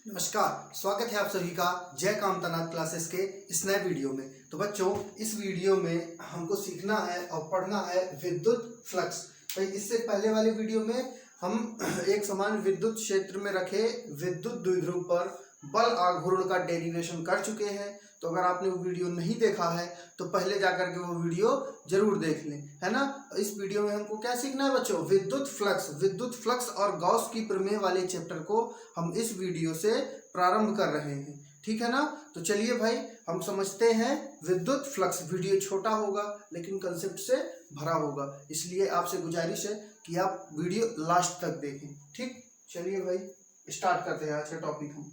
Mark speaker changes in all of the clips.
Speaker 1: नमस्कार, स्वागत है आप सभी का जय कामतानाथ क्लासेस के इस नए वीडियो में। तो बच्चों, इस वीडियो में हमको सीखना है और पढ़ना है विद्युत फ्लक्स। भाई, इससे पहले वाले वीडियो में हम एक समान विद्युत क्षेत्र में रखे विद्युत द्विध्रुव पर बल आघूर्ण का डेरिवेशन कर चुके हैं। तो अगर आपने वो वीडियो नहीं देखा है तो पहले जाकर के वो वीडियो जरूर देख लें, है ना। इस वीडियो में हमको क्या सीखना है बच्चों? विद्युत फ्लक्स और गॉस की प्रमेय वाले चैप्टर को हम इस वीडियो से प्रारंभ कर रहे हैं, ठीक है ना। तो चलिए भाई, हम समझते हैं विद्युत फ्लक्स। वीडियो छोटा होगा लेकिन कंसेप्ट से भरा होगा, इसलिए आपसे गुजारिश है कि आप वीडियो लास्ट तक देखें, ठीक। चलिए भाई, स्टार्ट करते हैं आज का टॉपिक। हम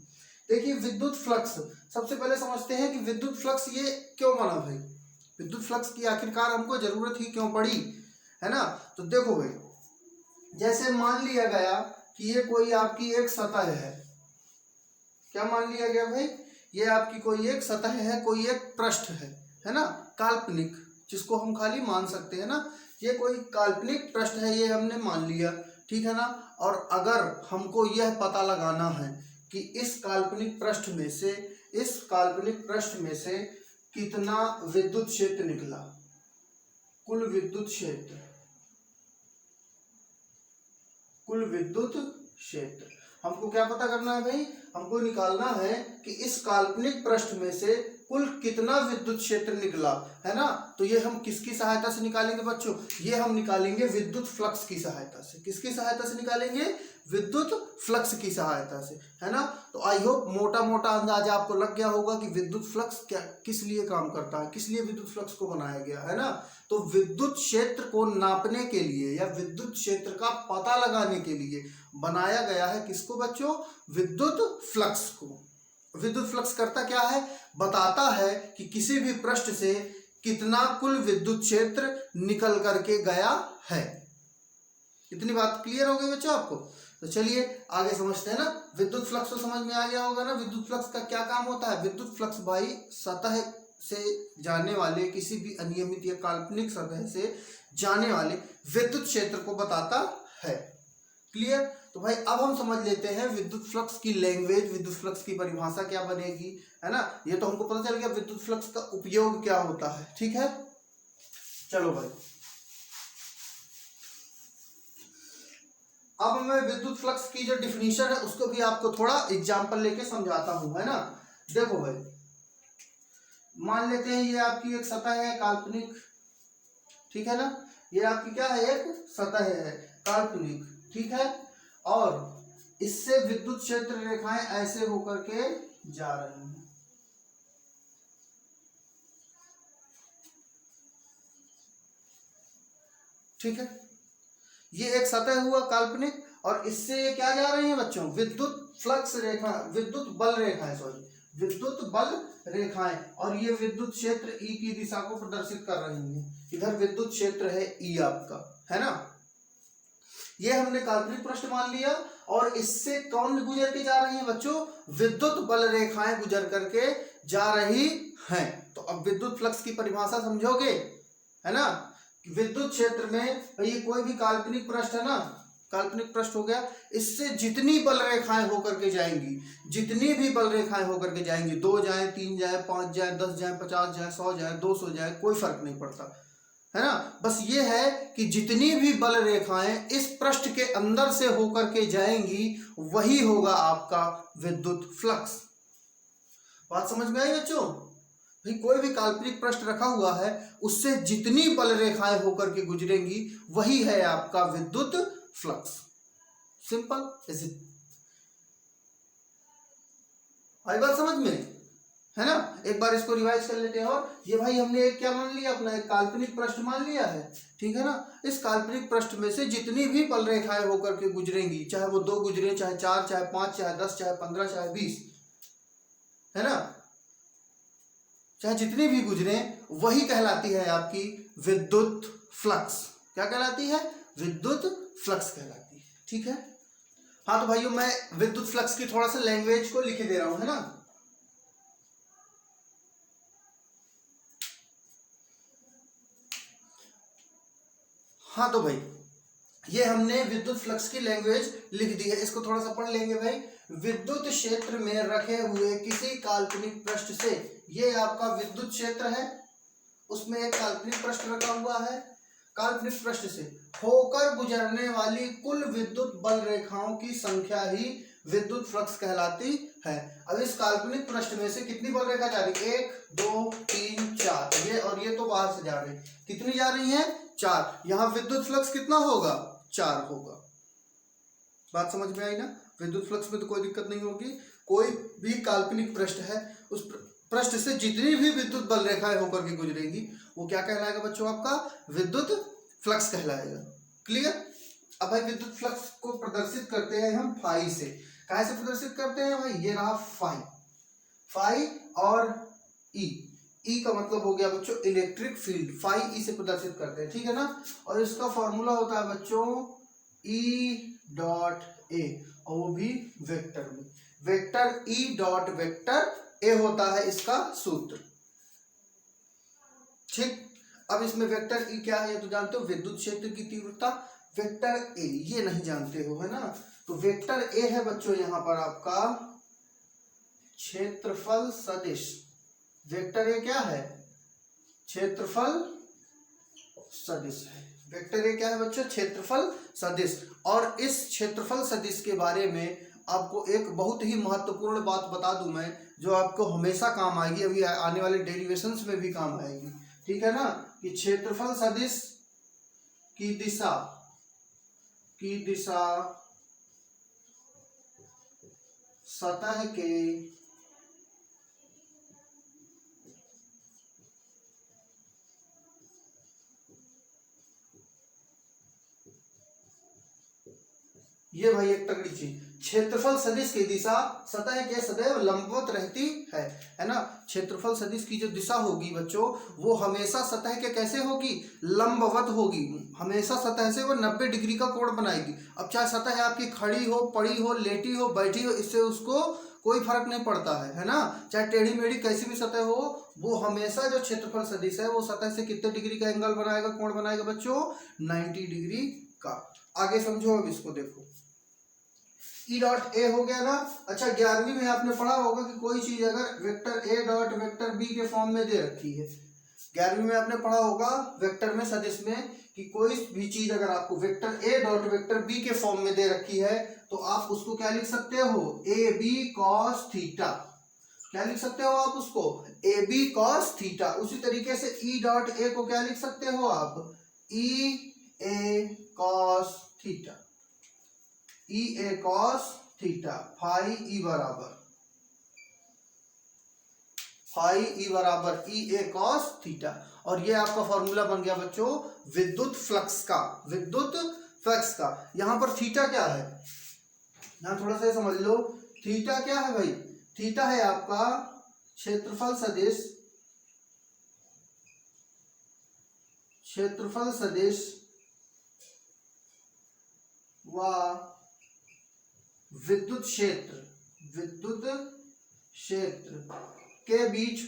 Speaker 1: देखिए विद्युत फ्लक्स, सबसे पहले समझते हैं कि विद्युत फ्लक्स ये क्यों बना भाई, विद्युत फ्लक्स की आखिरकार हमको जरूरत ही क्यों पड़ी, है ना। तो देखो भाई, जैसे मान लिया गया कि ये कोई आपकी एक सतह है। क्या मान लिया गया भाई? ये आपकी कोई एक सतह है, कोई एक पृष्ठ है ना, काल्पनिक, जिसको हम खाली मान सकते हैं ना। ये कोई काल्पनिक पृष्ठ है, ये हमने मान लिया, ठीक है ना। और अगर हमको यह पता लगाना है कि इस काल्पनिक पृष्ठ में से कितना विद्युत क्षेत्र निकला, कुल विद्युत क्षेत्र हमको क्या पता करना है भाई? हमको निकालना है कि इस काल्पनिक पृष्ठ में से कुल कितना विद्युत क्षेत्र निकला, है ना। तो ये हम किसकी सहायता से निकालेंगे बच्चों? ये हम निकालेंगे विद्युत फ्लक्स की सहायता से। किसकी सहायता से निकालेंगे? विद्युत फ्लक्स की सहायता से, है ना। तो आई होप मोटा मोटा अंदाजा आपको लग गया होगा कि विद्युत फ्लक्स क्या किस लिए काम करता है, किस लिए विद्युत फ्लक्स को बनाया गया, है ना। तो विद्युत क्षेत्र को नापने के लिए या विद्युत क्षेत्र का पता लगाने के लिए बनाया गया है किसको बच्चों? विद्युत फ्लक्स को। विद्युत फ्लक्स करता क्या है? बताता है कि किसी भी पृष्ठ से कितना कुल विद्युत क्षेत्र निकल करके गया है। इतनी बात क्लियर हो गई बच्चों आपको? तो चलिए आगे समझते हैं ना। विद्युत फ्लक्स तो समझ में आ गया होगा ना। विद्युत फ्लक्स का क्या काम होता है? विद्युत फ्लक्स भाई सतह से जाने वाले किसी भी अनियमित या काल्पनिक सतह से जाने वाले विद्युत क्षेत्र को बताता है। क्लियर? तो भाई अब हम समझ लेते हैं विद्युत फ्लक्स की लैंग्वेज, विद्युत फ्लक्स की परिभाषा क्या बनेगी, है ना। ये तो हमको पता चल गया विद्युत फ्लक्स का उपयोग क्या होता है, ठीक है। चलो भाई, अब मैं विद्युत फ्लक्स की जो डिफिनीशन है उसको भी आपको थोड़ा एग्जांपल लेके समझाता हूं, है ना। देखो भाई, मान लेते हैं ये आपकी एक सतह है काल्पनिक, ठीक है ना। ये आपकी क्या है? एक सतह है काल्पनिक, ठीक है। और इससे विद्युत क्षेत्र रेखाएं ऐसे होकर के जा रही हैं, ठीक है। ये एक सतह हुआ काल्पनिक और इससे ये क्या जा रही है बच्चों? विद्युत फ्लक्स रेखा, विद्युत बल रेखाएं, सॉरी, विद्युत बल रेखाएं। और ये विद्युत क्षेत्र ई की दिशा को प्रदर्शित कर रही है। इधर विद्युत क्षेत्र है ई आपका, है ना। ये हमने काल्पनिक पृष्ठ मान लिया और इससे कौन गुजर के जा रही है बच्चों? विद्युत बल रेखाएं गुजर करके जा रही हैं। तो अब विद्युत फ्लक्स की परिभाषा समझोगे, है ना। विद्युत क्षेत्र में ये कोई भी काल्पनिक पृष्ठ है ना, काल्पनिक पृष्ठ हो गया, इससे जितनी बल रेखाएं होकर के जाएंगी, जितनी भी बल रेखाएं होकर के जाएंगी, 2 जाए, 3 जाए, 5 जाए, 10 जाए, 50 जाए, 100 जाए, 200 जाए, कोई फर्क नहीं पड़ता, है ना। बस ये है कि जितनी भी बल रेखाएं इस पृष्ठ के अंदर से होकर के जाएंगी वही होगा आपका विद्युत फ्लक्स। बात समझ में आई बच्चों? भाई कोई भी काल्पनिक पृष्ठ रखा हुआ है, उससे जितनी बल रेखाएं होकर के गुजरेंगी वही है आपका विद्युत फ्लक्स। Simple is it. आई बात समझ में, है ना। एक बार इसको रिवाइज कर लेते हैं। और ये भाई हमने एक क्या मान लिया? अपना एक काल्पनिक पृष्ठ मान लिया है, ठीक है ना। इस काल्पनिक पृष्ठ में से जितनी भी बल रेखाएं होकर के गुजरेंगी, चाहे वो 2 गुजरे, चाहे 4, चाहे 5, चाहे 10, चाहे 15, चाहे 20, है ना, चाहे जितनी भी गुजरे वही कहलाती है आपकी विद्युत फ्लक्स। क्या कहलाती है? विद्युत फ्लक्स कहलाती है, ठीक है। हाँ तो भाइयों, मैं विद्युत फ्लक्स की थोड़ा सा लैंग्वेज को लिख दे रहा हूं, है ना। हाँ तो भाई ये हमने विद्युत फ्लक्स की लैंग्वेज लिख दी है, इसको थोड़ा सा पढ़ लेंगे भाई। विद्युत क्षेत्र में रखे हुए किसी काल्पनिक पृष्ठ से, ये आपका विद्युत क्षेत्र है, उसमें एक काल्पनिक पृष्ठ रखा हुआ है, काल्पनिक पृष्ठ से होकर गुजरने वाली कुल विद्युत बल रेखाओं की संख्या ही विद्युत फ्लक्स कहलाती है। अब इस काल्पनिक पृष्ठ में से कितनी बल रेखा जा रही है, 1 2 3 4, ये और ये तो बाहर से जा रही है, कितनी जा रही है, 4। यहाँ विद्युत फ्लक्स कितना होगा, 4 होगा। बात समझ में आई ना, विद्युत फ्लक्स में तो कोई दिक्कत नहीं होगी। कोई भी काल्पनिक पृष्ठ है, उस पृष्ठ से जितनी भी विद्युत बल रेखाएं होकर के गुजरेंगी वो क्या कहलाएगा बच्चों, आपका विद्युत फ्लक्स कहलाएगा। क्लियर। अब भाई विद्युत फ्लक्स को प्रदर्शित करते हैं हम फाई से। कैसे से प्रदर्शित करते हैं भाई, ये रहा फाई, फाई और ई, ई का मतलब हो गया बच्चों इलेक्ट्रिक फील्ड, फाई ई से प्रदर्शित करते हैं, ठीक है ना। और इसका फॉर्मूला होता है बच्चों ई डॉट ए, और वो भी वेक्टर में, vector E dot vector A होता है इसका सूत्र, ठीक। अब इसमें वेक्टर ई क्या है ये तो जानते हो, विद्युत क्षेत्र की तीव्रता। वेक्टर ए ये नहीं जानते हो, है ना। तो वेक्टर ए है बच्चों यहाँ पर आपका क्षेत्रफल सदिश। वेक्टर ए क्या है, क्षेत्रफल सदिश है। वेक्टर ए क्या है बच्चों, क्षेत्रफल सदिश। और इस क्षेत्रफल सदिश के बारे में आपको एक बहुत ही महत्वपूर्ण बात बता दूं मैं, जो आपको हमेशा काम आएगी, अभी आने वाले डेरिवेशंस में भी काम आएगी, ठीक है ना। कि क्षेत्रफल सदिश की दिशा सतह के ये भाई एक तगड़ी चीज, क्षेत्रफल सदिश की दिशा सतह के सदैव लंबवत रहती है ना। क्षेत्रफल सदिश की जो दिशा होगी बच्चों वो हमेशा सतह के कैसे होगी, लंबवत होगी, हमेशा सतह से वो 90 डिग्री का कोण बनाएगी। अब चाहे सतह आपकी खड़ी हो, पड़ी हो, लेटी हो, बैठी हो, इससे उसको कोई फर्क नहीं पड़ता है ना। चाहे टेढ़ी मेढ़ी कैसी भी सतह हो, वो हमेशा जो क्षेत्रफल सदिश है वो सतह से कितने डिग्री का एंगल बनाएगा, कोण बनाएगा बच्चों, 90 डिग्री का। आगे समझो, अब इसको देखो, ई डॉट ए हो गया ना। अच्छा 11वीं में आपने पढ़ा होगा कि कोई चीज अगर vector A dot vector B के फॉर्म में दे रखी है, 11वीं में आपने पढ़ा होगा वेक्टर में सदिश में कि कोई भी चीज अगर आपको vector A dot vector B के फॉर्म में दे रखी है तो आप उसको क्या लिख सकते हो, ए बी कॉस थीटा। क्या लिख सकते हो आप उसको, ए बी कॉस थीटा। उसी तरीके से ई डॉट ए को क्या लिख सकते हो आप, ई ए कॉस थीटा, ई ए कॉस थीटा, फाई ई बराबर ई ए कॉस थीटा। और ये आपका फॉर्मूला बन गया बच्चों विद्युत फ्लक्स का, विद्युत फ्लक्स का। यहां पर थीटा क्या है, यहां थोड़ा सा समझ लो, थीटा क्या है भाई, थीटा है आपका क्षेत्रफल सदिश व विद्युत क्षेत्र के बीच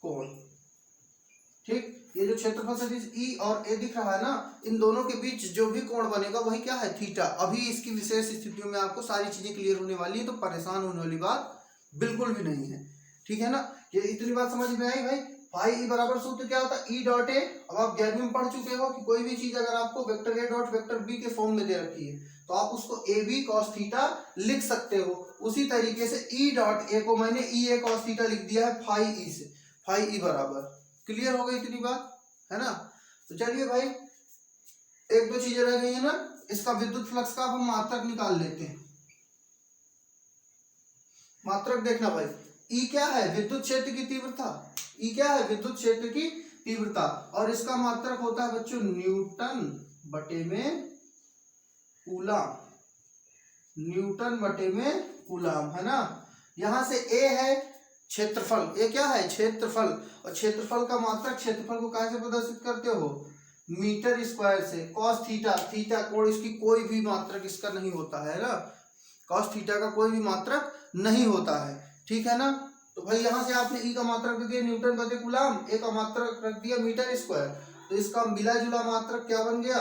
Speaker 1: कोण, ठीक। ये जो क्षेत्रफल सदिश ई और ए दिख रहा है ना, इन दोनों के बीच जो भी कोण बनेगा वही क्या है, थीटा। अभी इसकी विशेष स्थितियों में आपको सारी चीजें क्लियर होने वाली है, तो परेशान होने वाली बात बिल्कुल भी नहीं है, ठीक है ना। ये इतनी बात समझ में आई भाई। फाई ई बराबर सूत्र क्या होता है, ई डॉट ए। अब आप 11वीं में पढ़ चुके हो कि कोई भी चीज अगर आपको vector A dot vector B के फॉर्म में दे रखी है तो आप उसको ए बी कॉस थीटा लिख सकते हो। उसी तरीके से ई डॉट ए को मैंने ई ए कॉस थीटा लिख दिया है फाई ई से, फाई ई बराबर। क्लियर हो गई इतनी बात, है ना। तो चलिए भाई एक दो चीजें रह गई है ना, इसका विद्युत फ्लक्स का हम मात्रक निकाल लेते हैं। मात्रक देखना भाई, ई क्या है, विद्युत क्षेत्र की तीव्रता, ई क्या है, विद्युत क्षेत्र की तीव्रता। और इसका मात्रक होता है बच्चों न्यूटन बटे में कूलाम, न्यूटन बटे में कूलाम, है ना। यहां से ए है क्षेत्रफल, ए क्या है, क्षेत्रफल। और क्षेत्रफल का मात्रक, क्षेत्रफल को कैसे प्रदर्शित करते हो, मीटर स्क्वायर से। कॉस थीटा, थीटा कोण, इसकी कोई भी मात्रक इसका नहीं होता है ना, कॉस थीटा का कोई भी मात्रक नहीं होता है, ठीक है ना। तो भाई यहां से आपने ई का मात्रक रख दिया न्यूटन बटे कूलाम, ए का मात्रक रख दिया मीटर स्क्वायर। तो इसका मिला जुला मात्रक क्या बन गया,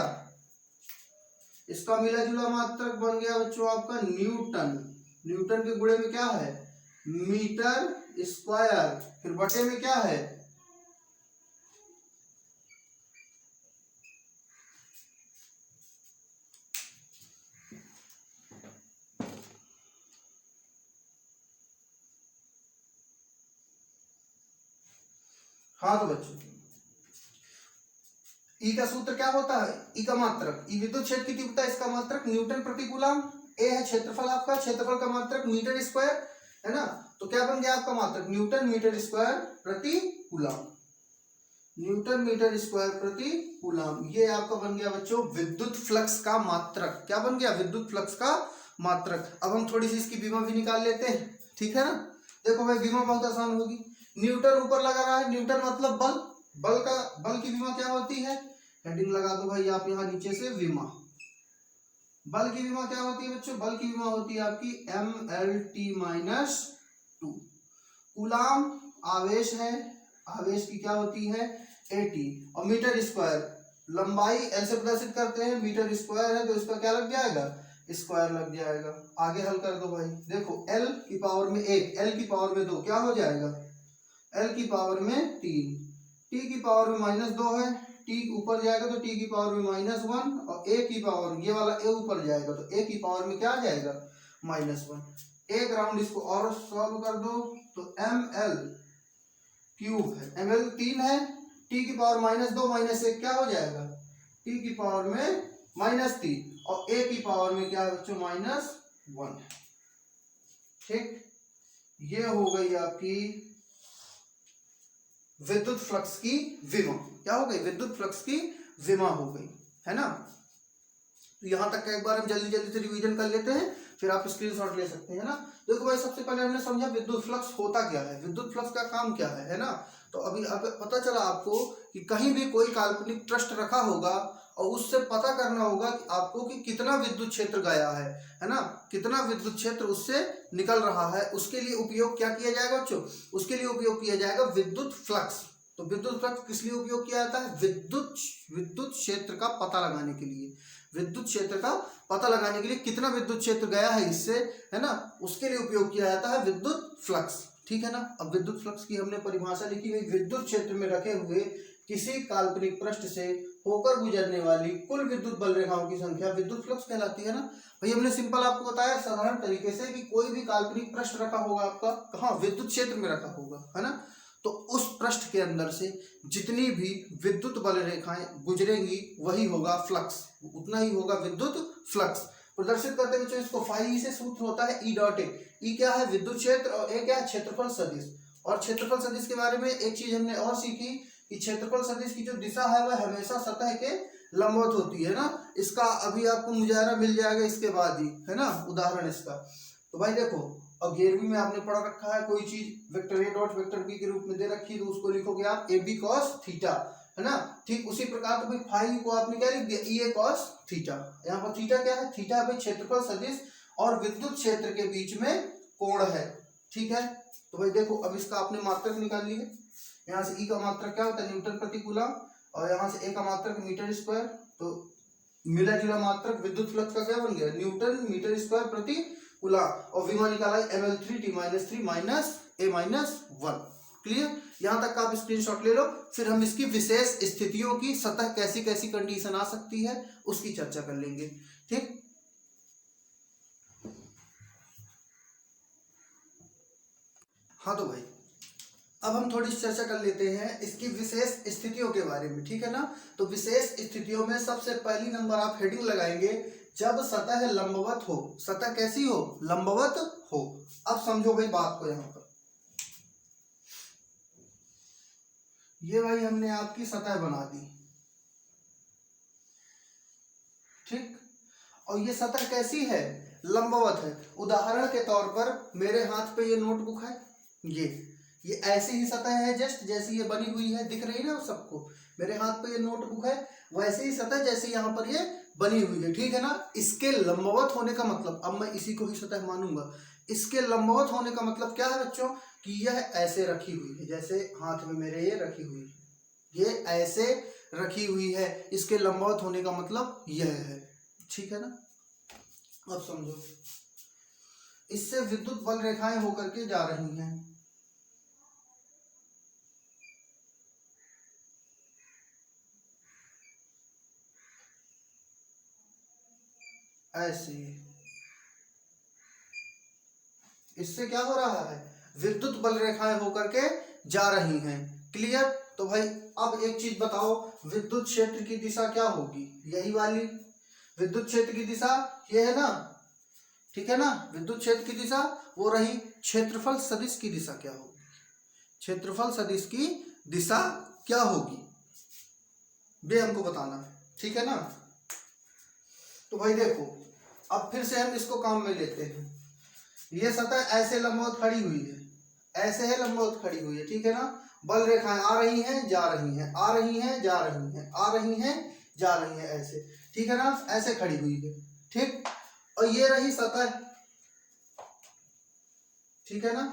Speaker 1: इसका मिला जुला मात्रक बन गया बच्चों आपका न्यूटन। न्यूटन के गुणे में क्या है, मीटर स्क्वायर, फिर बटे में क्या है, हाँ तो बच्चों ई का सूत्र क्या होता है, ई का मात्रक, ई विद्युत क्षेत्र की तीव्रता, इसका मात्रक न्यूटन प्रति कूलम, ए है क्षेत्रफल आपका, क्षेत्रफल का मात्रक मीटर स्क्वायर है ना, तो क्या बन गया आपका मात्रक न्यूटन मीटर स्क्वायर प्रति कूलम, न्यूटन मीटर स्क्वायर प्रति कूलम। ये आपका बन गया बच्चों विद्युत फ्लक्स का मात्रक, क्या बन गया, विद्युत फ्लक्स का मात्रक। अब हम थोड़ी सी इसकी विमा भी निकाल लेते हैं, ठीक है ना। देखो भाई विमा बहुत आसान होगी, न्यूटन ऊपर लगा रहा है, न्यूटन मतलब बल, बल की विमा क्या होती है, हेडिंग लगा दो भाई आप यहाँ नीचे से, विमा। बल की विमा क्या होती है बच्चों, बल की विमा होती है आपकी mLT-2। कूलाम आवेश है, आवेश की क्या होती है AT, और मीटर स्क्वायर लंबाई L से प्रदर्शित करते हैं, मीटर स्क्वायर है तो इसका क्या लग जाएगा, स्क्वायर लग जाएगा। आगे हल कर दो भाई, देखो L की पावर में 1, L की पावर में 2 क्या हो जाएगा, L की पावर में 3, T की पावर में -2 है, T ऊपर जाएगा तो T की पावर में -1, और A की पावर, ये वाला A ऊपर जाएगा तो A की पावर में क्या आ जाएगा, -1। एक राउंड इसको और सॉल्व कर दो तो ml क्यूब है, ml 3 है, T की पावर -2 -1 क्या हो जाएगा, T की पावर में -3, और A की पावर में क्या है बच्चों, -1। ठीक, ये हो गई आपकी विद्युत फ्लक्स की विमा, क्या हो गई, विद्युत फ्लक्स की विमा हो गई, है ना। तो यहां तक का एक बार हम जल्दी जल्दी से रिवीजन कर लेते हैं, फिर आप स्क्रीनशॉट ले सकते हैं ना। देखो भाई सबसे पहले हमने समझा विद्युत फ्लक्स होता क्या है, विद्युत फ्लक्स का काम क्या है ना। तो अभी अब पता चला आपको कि कहीं भी कोई काल्पनिक पृष्ठ रखा होगा और उससे पता करना होगा कि आपको कि कितना विद्युत क्षेत्र गया है ना, कितना विद्युत क्षेत्र उससे निकल रहा है, उसके लिए उपयोग क्या किया जाएगा बच्चों, उसके लिए उपयोग किया जाएगा विद्युत फ्लक्स। तो विद्युत फ्लक्स किस लिए उपयोग किया जाता है, विद्युत क्षेत्र का पता लगाने के लिए, विद्युत क्षेत्र का पता लगाने के लिए कितना विद्युत क्षेत्र गया है इससे, है ना, उसके लिए उपयोग किया जाता है विद्युत फ्लक्स, ठीक है ना। अब विद्युत फ्लक्स की हमने परिभाषा लिखी हुई, विद्युत क्षेत्र में रखे हुए किसी काल्पनिक पृष्ठ से होकर गुजरने वाली कुल विद्युत बल रेखाओं की संख्या विद्युत फ्लक्स कहलाती है ना। भाई हमने सिंपल आपको बताया साधारण तरीके से कि कोई भी काल्पनिक पृष्ठ रखा होगा आपका, कहाँ, विद्युत क्षेत्र में रखा होगा, है ना, तो उस पृष्ठ के अंदर से जितनी भी विद्युत बल रेखाएं गुजरेंगी वही होगा फ्लक्स, उतना ही होगा विद्युत फ्लक्स। प्रदर्शित करते बच्चों इसको फाई से सूत्र होता है E डॉट E क्या है विद्युत क्षेत्र और A क्या है क्षेत्रफल सदिश। और क्षेत्रफल सदिश के बारे में एक चीज हमने और सीखी कि क्षेत्रफल सदिश की जो दिशा है वह हमेशा सतह के लंबवत होती है ना। इसका अभी आपको मुजाहरा मिल जाएगा इसके बाद ही, है ना, उदाहरण इसका। तो भाई देखो, और 11वीं में आपने पढ़ा रखा है कोई चीज vector A dot vector B के रूप में दे रखी है तो उसको लिखोगे आप AB cos थीटा, है ना। ठीक उसी प्रकार तो भाई फाई को आपने क्या लिख दिया, EA cos थीटा। यहाँ पर थीटा क्या है, थीटा भाई क्षेत्रफल सदिश और विद्युत क्षेत्र के बीच में कोण है, ठीक है। तो भाई देखो अब इसका आपने मात्रक निकाल लिए, यहाँ से E का मात्रक क्या होता है न्यूटन प्रति कूलम, और यहाँ से A का मात्रक मीटर स्क्वायर, तो मिला जुला मात्रक विद्युत फ्लक्स का क्या बन गया, न्यूटन मीटर स्क्वायर प्रति कूलम, और विमा निकाला ml3 T-3 A-1। क्लियर, यहाँ तक का आप स्क्रीनशॉट ले लो, फिर हम इसकी विशेष स्थितियों की सतह कैसी कैसी कंडीशन आ सकती है उसकी चर्चा कर लेंगे, ठीक। हाँ तो भाई अब हम थोड़ी चर्चा कर लेते हैं इसकी विशेष स्थितियों के बारे में, ठीक है ना। तो विशेष स्थितियों में सबसे पहली नंबर आप हेडिंग लगाएंगे जब सतह लंबवत हो, सतह कैसी हो, लंबवत हो। अब समझो भाई बात को, यहाँ पर ये भाई हमने आपकी सतह बना दी, ठीक, और ये सतह कैसी है, लंबवत है। उदाहरण के तौर पर मेरे हाथ पे ये नोटबुक है, ये ऐसी ही सतह है जस्ट जैसी ये बनी हुई है, दिख रही है ना सबको, मेरे हाथ पे ये नोटबुक है वैसे ही सतह जैसे यहाँ पर ये बनी हुई है, ठीक है ना। इसके लंबवत होने का मतलब, अब मैं इसी को ही सतह मानूंगा, इसके लंबवत होने का मतलब क्या है बच्चों कि यह ऐसे रखी हुई है, जैसे हाथ में मेरे ये रखी हुई है, ये ऐसे रखी हुई है, इसके लंबवत होने का मतलब यह है। ठीक है ना। अब समझो, इससे विद्युत बल रेखाएं होकर के जा रही हैं। ऐसे इससे क्या हो रहा है, विद्युत बल रेखाएं होकर के जा रही हैं। क्लियर। तो भाई अब एक चीज बताओ, विद्युत क्षेत्र की दिशा क्या होगी, यही वाली विद्युत क्षेत्र की दिशा ये है ना। ठीक है ना। विद्युत क्षेत्र की दिशा वो रही। क्षेत्रफल सदिश की दिशा क्या होगी, क्षेत्रफल सदिश की दिशा क्या होगी, वे हमको बताना है। ठीक है ना। तो भाई देखो, अब फिर से हम इसको काम में लेते हैं। ये सतह ऐसे लंबवत खड़ी हुई है, ऐसे है लंबवत खड़ी हुई है। ठीक है ना। बल रेखाएं आ रही हैं जा रही हैं, आ रही हैं जा रही हैं, आ रही हैं जा रही हैं, ऐसे। ठीक है ना। ऐसे खड़ी हुई है। ठीक। और ये रही सतह। ठीक है ना।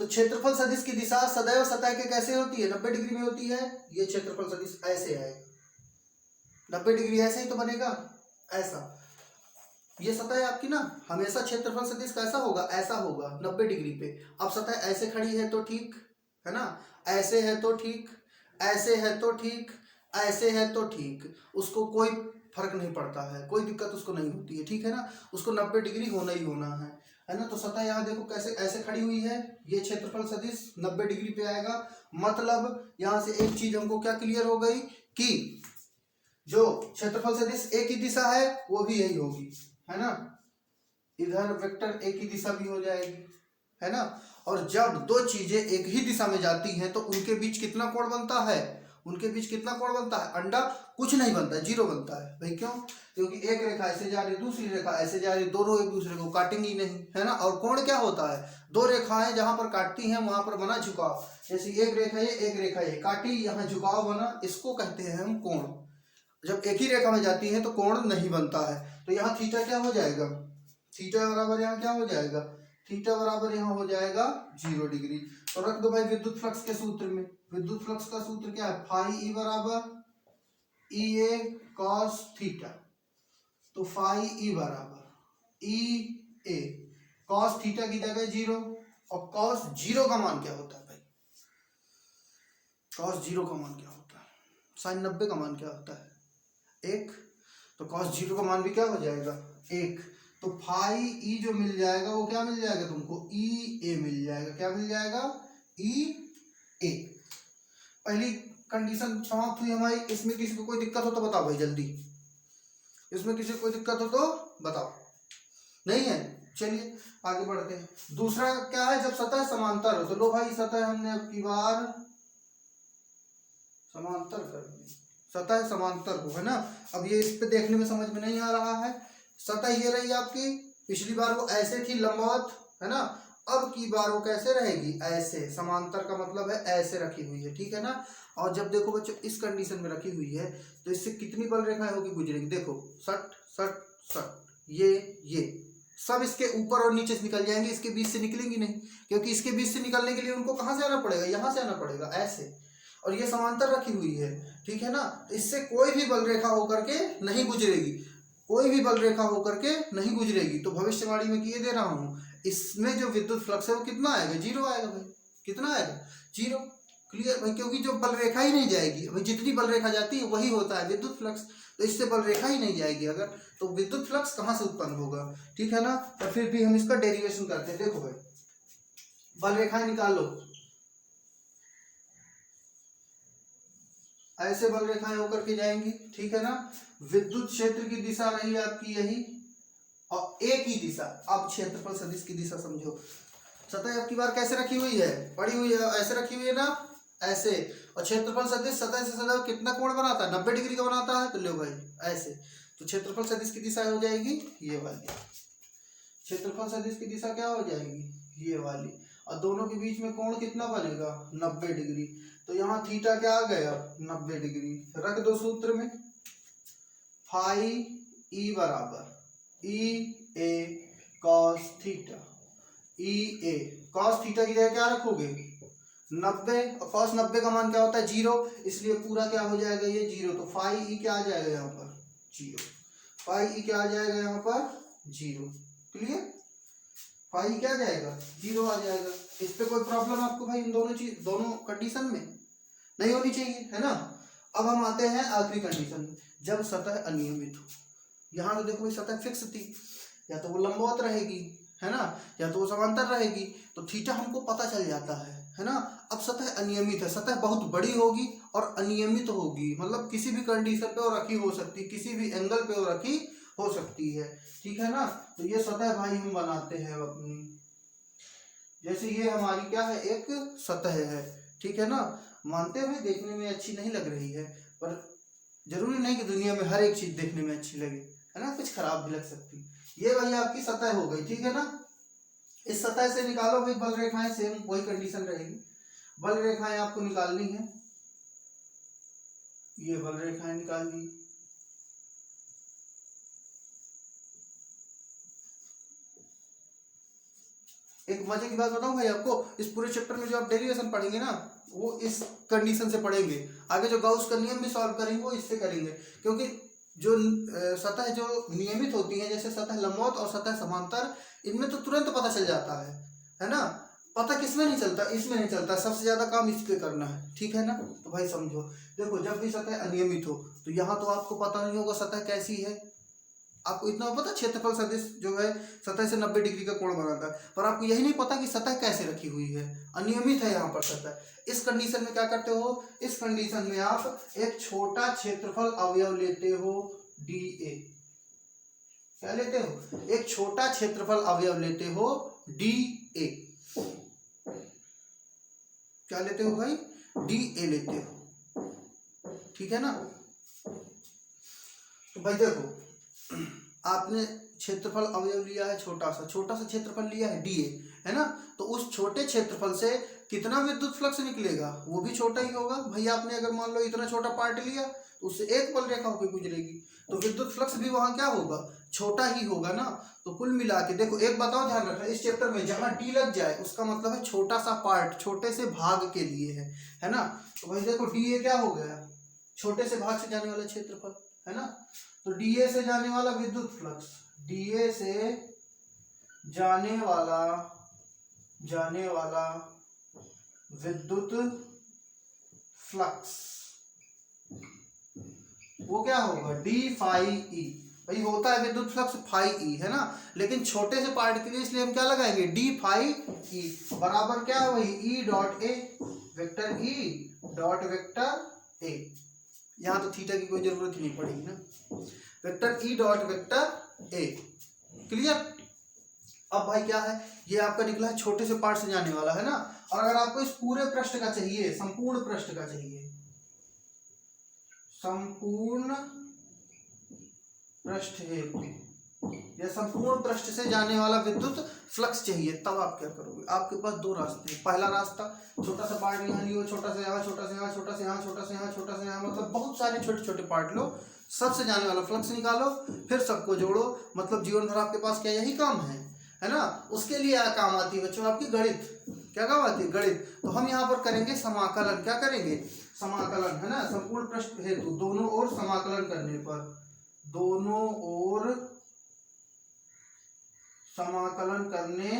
Speaker 1: तो क्षेत्रफल सदिश की दिशा सदैव सतह के कैसे होती है, 90 डिग्री में होती है। ये क्षेत्रफल सदिश ऐसे आएगा, 90 डिग्री ऐसे ही तो बनेगा, ऐसा। ये सतह है आपकी ना, हमेशा क्षेत्रफल सदिश कैसा होगा, ऐसा होगा 90 डिग्री पे। अब सतह ऐसे खड़ी है तो ठीक है ना, ऐसे है तो ठीक, ऐसे है तो ठीक, ऐसे है तो ठीक, उसको कोई फर्क नहीं पड़ता है, कोई दिक्कत उसको नहीं होती है। ठीक है ना। उसको 90 डिग्री होना ही होना है ना। तो सतह यहाँ देखो कैसे ऐसे खड़ी हुई है, ये क्षेत्रफल सदिश 90 डिग्री पे आएगा। मतलब यहाँ से एक चीज हमको क्या क्लियर हो गई कि जो क्षेत्रफल सदिश एक ही दिशा है वो भी यही होगी, है ना। इधर वेक्टर एक ही दिशा भी हो जाएगी, है ना। और जब दो चीजें एक ही दिशा में जाती हैं तो उनके बीच कितना कोण बनता है, उनके बीच कितना कोण बनता है, अंडा कुछ नहीं बनता है, जीरो बनता है। भाई क्यों, क्योंकि एक रेखा ऐसे जा रही, दूसरी रेखा ऐसे जा रही, दोनों एक दूसरे को काटेंगी नहीं, है ना। और कोण क्या होता है, दो रेखाएं जहां पर काटती हैं वहां पर बना झुकाव। जैसे एक रेखा ये, एक रेखा ये काटी, यहाँ झुकाव बना, इसको कहते हैं हम कोण। जब एक ही रेखा में जाती है तो कोण नहीं बनता है। तो यहाँ थीटा क्या हो जाएगा, थीटा बराबर यहाँ क्या हो जाएगा, थीटा बराबर यहाँ हो जाएगा 0 डिग्री। तो रख दो भाई विद्युत फ्लक्स के सूत्र में, विद्युत फ्लक्स का सूत्र क्या है, फाई ई बराबर ई ए कॉस थीटा। तो फाई ई बराबर ई ए कॉस थीटा की जगह 0, और कॉस 0 का मान क्या होता है भाई, कॉस 0 का मान क्या होता है, साइन 90 का मान क्या होता है, 1। तो कॉस 0 का मान भी क्या हो जाएगा, 1। तो फाई ई जो मिल जाएगा वो क्या मिल जाएगा तुमको, ई ए मिल जाएगा। क्या मिल जाएगा, ई ए। पहली कंडीशन समाप्त हुई हमारी। इसमें किसी को कोई दिक्कत हो तो बताओ भाई जल्दी, इसमें किसी को कोई दिक्कत हो तो बताओ, नहीं है। चलिए आगे बढ़ते हैं। दूसरा क्या है, जब सतह समांतर हो। तो लो भाई सतह हमने अब की बार समांतर कर दी, सतह समांतर हो, है ना। अब ये इस पे देखने में समझ में नहीं आ रहा है। सतह ये रही आपकी, पिछली बार वो ऐसे थी लंबवत, है ना। अब की बार वो कैसे रहेगी, ऐसे। समांतर का मतलब है ऐसे रखी हुई है, ठीक है ना। और जब देखो बच्चों इस कंडीशन में रखी हुई है तो इससे कितनी बल रेखाएं होगी गुजरेगी, देखो सट सट सट, ये सब इसके ऊपर और नीचे से निकल जाएंगे, इसके बीच से निकलेंगी नहीं, क्योंकि इसके बीच से निकलने के लिए उनको कहाँ से आना पड़ेगा, यहाँ से आना पड़ेगा, ऐसे। और ये समांतर रखी हुई है, ठीक है ना। इससे कोई भी बल रेखा होकर के नहीं गुजरेगी, कोई भी बल रेखा होकर के नहीं गुजरेगी। तो भविष्यवाणी में किए दे रहा हूं, इसमें जो विद्युत फ्लक्स है वो कितना आएगा, 0 आएगा भाई। कितना आएगा, 0। क्लियर भाई, क्योंकि जो बल रेखा ही नहीं जाएगी भाई, जितनी बल रेखा जाती है वही होता है विद्युत फ्लक्स। तो इससे बल रेखा ही नहीं जाएगी अगर, तो विद्युत फ्लक्स कहाँ से उत्पन्न होगा, ठीक है ना। तो फिर भी हम इसका डेरिवेशन करते हैं। देखो भाई बल रेखाएं निकाल लो, ऐसे बल रेखाएं होकर के जाएंगी, ठीक है ना। विद्युत क्षेत्र की दिशा रही आपकी यही, और एक ही दिशा। अब क्षेत्रफल सदिश की दिशा समझो। सतह आपकी बार कैसे रखी हुई है, पड़ी हुई है, ऐसे रखी हुई है ना, ऐसे। और क्षेत्रफल सदिश सतह से सतह कितना कोण बनाता है, 90 डिग्री का बनाता है। तो लो भाई ऐसे, तो क्षेत्रफल सदिश की दिशा हो जाएगी ये वाली, क्षेत्रफल सदिश की दिशा क्या हो जाएगी, ये वाली। और दोनों के बीच में कोण कितना बनेगा, 90 डिग्री। तो यहाँ थीटा क्या आ गया, 90 डिग्री। रख दो सूत्र में, फाई ई बराबर ई ए कॉस थीटा। ई ए कॉस थीटा की जगह क्या रखोगे, 90 और cos 90 का मान क्या होता है 0, इसलिए पूरा क्या हो जाएगा ये 0। तो फाई ई क्या आ जाएगा यहाँ पर 0, फाई ई क्या आ जाएगा यहाँ पर 0। क्लियर, फाई क्या आ जाएगा 0 आ जाएगा। इस पे कोई प्रॉब्लम आपको भाई इन दोनों चीज दोनों कंडीशन में नहीं होनी चाहिए, है ना। अब हम आते हैं आखिरी कंडीशन में, जब सतह अनियमित हो। यहाँ तो देखो भाई सतह फिक्स थी, या तो वो लंबवत रहेगी, है ना, या तो वो समांतर रहेगी, तो थीटा हमको पता चल जाता है ना। अब सतह अनियमित है, सतह बहुत बड़ी होगी और अनियमित होगी, मतलब किसी भी कंडीशन पे वो रखी हो सकती, किसी भी एंगल पे वो रखी हो सकती है, ठीक है ना। तो ये सतह भाई हम बनाते हैं अपनी, जैसे ये हमारी क्या है एक सतह है, ठीक है ना। मानते हैं भाई देखने में अच्छी नहीं लग रही है, पर जरूरी नहीं कि दुनिया में हर एक चीज देखने में अच्छी लगे, है ना, कुछ खराब भी लग सकती। ये भाई आपकी सतह हो गई, ठीक है ना। इस सतह से निकालो भाई बल रेखाएं, सेम वही कंडीशन रहेगी, बल रेखाएं आपको निकालनी है। ये बल रेखाएं निकाल दी, एक मजे की बात बताऊं भाई आपको, इस पूरे चैप्टर में जो आप डेरिवेशन पढ़ेंगे ना वो इस कंडीशन से पढ़ेंगे। आगे जो गाउस का नियम भी सॉल्व करेंगे वो इससे करेंगे, क्योंकि जो सतह जो नियमित होती है, जैसे सतह लंबवत और सतह समांतर, इनमें तो तुरंत पता चल जाता है ना। पता किसमें नहीं चलता, इसमें नहीं चलता, सबसे ज्यादा काम इस पे करना है, ठीक है ना। तो भाई समझो, देखो जब भी सतह अनियमित हो तो यहाँ तो आपको पता नहीं होगा सतह कैसी है, आपको इतना पता क्षेत्रफल सदिश जो है सतह से 90 डिग्री का कोण बनाता है, पर आपको यही नहीं पता कि सतह कैसे रखी हुई है, अनियमित है यहाँ पर सतह। इस कंडीशन में क्या करते हो, इस कंडीशन में आप एक छोटा क्षेत्रफल अवयव लेते हो dA। क्या लेते हो, एक छोटा क्षेत्रफल अवयव लेते हो dA। क्या लेते हो भाई, dA लेते हो, ठीक है ना। तो भाई देखो आपने क्षेत्रफल अवयव लिया है छोटा सा क्षेत्रफल लिया है dA, है ना। तो उस छोटे क्षेत्रफल से कितना विद्युत फ्लक्स निकलेगा वो भी छोटा ही होगा भाई। आपने अगर मान लो इतना छोटा पार्ट लिया तो उससे एक बल रेखा होकर गुजरेगी, तो विद्युत फ्लक्स भी वहां क्या होगा, छोटा ही होगा ना। तो कुल मिला के देखो, एक बताओ ध्यान रखना इस चैप्टर में, जहां डी लग जाए उसका मतलब है छोटा सा पार्ट, छोटे से भाग के लिए है ना। तो भाई देखो dA क्या हो गया, छोटे से भाग से जाने वाला क्षेत्रफल, है ना। तो dA से जाने वाला विद्युत फ्लक्स, dA से जाने वाला विद्युत फ्लक्स वो क्या होगा d फाई ई। भाई होता है विद्युत फ्लक्स फाई ई, है ना, लेकिन छोटे से पार्ट के लिए इसलिए हम क्या लगाएंगे d फाई ई बराबर क्या है वही E dot A vector E dot vector A. यहाँ तो थीटा की कोई जरूरत ही नहीं पड़ेगी ना, vector E dot vector A. Clear. अब भाई क्या है, ये आपका निकला है छोटे से पार्ट से जाने वाला, है ना। और अगर आपको इस पूरे पृष्ठ का चाहिए, संपूर्ण पृष्ठ का चाहिए, संपूर्ण पृष्ठ हेतु या संपूर्ण पृष्ठ से जाने वाला विद्युत फ्लक्स चाहिए, तब आप क्या करोगे। आपके पास दो रास्ते हैं। पहला रास्ता, छोटा सा पार्ट यहाँ लियो, छोटा सा यहाँ, छोटा सा यहाँ, छोटा सा यहाँ, छोटा सा यहाँ, छोटा सा यहाँ, मतलब बहुत सारे छोटे छोटे पार्ट लो, सबसे जाने वाला फ्लक्स निकालो, फिर सबको जोड़ो। मतलब जीवन भर आपके पास क्या यही काम है ना। उसके लिए काम आती है बच्चों आपकी गणित। क्या काम आती है, गणित। तो हम यहाँ पर करेंगे समाकलन। क्या करेंगे, समाकलन, है ना। संपूर्ण पृष्ठ हेतु दोनों ओर समाकलन करने पर, दोनों ओर समाकलन करने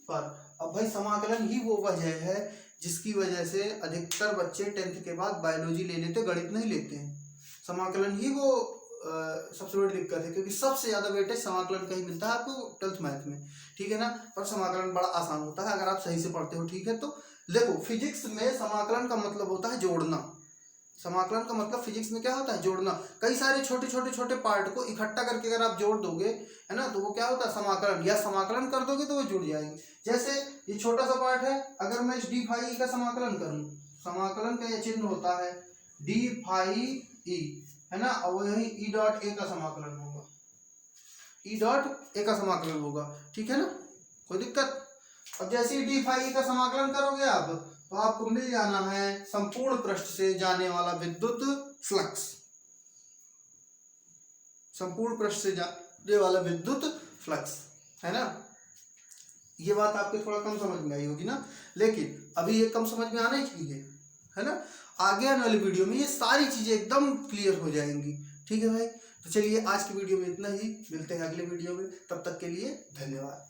Speaker 1: पर। अब भाई समाकलन ही वो वजह है जिसकी वजह से अधिकतर बच्चे 10th के बाद बायोलॉजी ले लेते, गणित नहीं लेते हैं। समाकलन ही वो सबसे बड़ी दिक्कत है, क्योंकि सबसे ज्यादा वेटेज समाकलन का ही मिलता है आपको 12th मैथ में, ठीक है ना। पर समाकलन बड़ा आसान होता है अगर आप सही से पढ़ते हो, ठीक है। तो देखो फिजिक्स में समाकलन का मतलब होता है जोड़ना। समाकलन का मतलब फिजिक्स में क्या होता है, जोड़ना। कई सारे छोटे छोटे छोटे पार्ट को इकट्ठा करके अगर आप जोड़ दोगे, है ना, तो वो क्या होता है समाकलन, या समाकलन कर दोगे तो वो जुड़ जाएंगे। जैसे ये छोटा सा पार्ट है, अगर मैं इस डी फाई का समाकलन करूं, समाकलन का ये चिन्ह होता है डी फाई ई, है ना, और वही ई डॉट ए का समाकलन होगा, ई डॉट ए का समाकलन होगा, ठीक है ना, कोई दिक्कत। अब जैसे ही डी फाई का समाकलन करोगे आप, तो आपको मिल जाना है संपूर्ण पृष्ठ से जाने वाला विद्युत फ्लक्स, संपूर्ण पृष्ठ से जाने वाला विद्युत फ्लक्स, है ना। ये बात आपके थोड़ा कम समझ में आई होगी ना, लेकिन अभी ये कम समझ में आना ही चाहिए, है ना। आगे आने वाली वीडियो में ये सारी चीजें एकदम क्लियर हो जाएंगी। ठीक है भाई, तो चलिए आज की वीडियो में इतना ही, मिलते हैं अगले वीडियो में, तब तक के लिए धन्यवाद।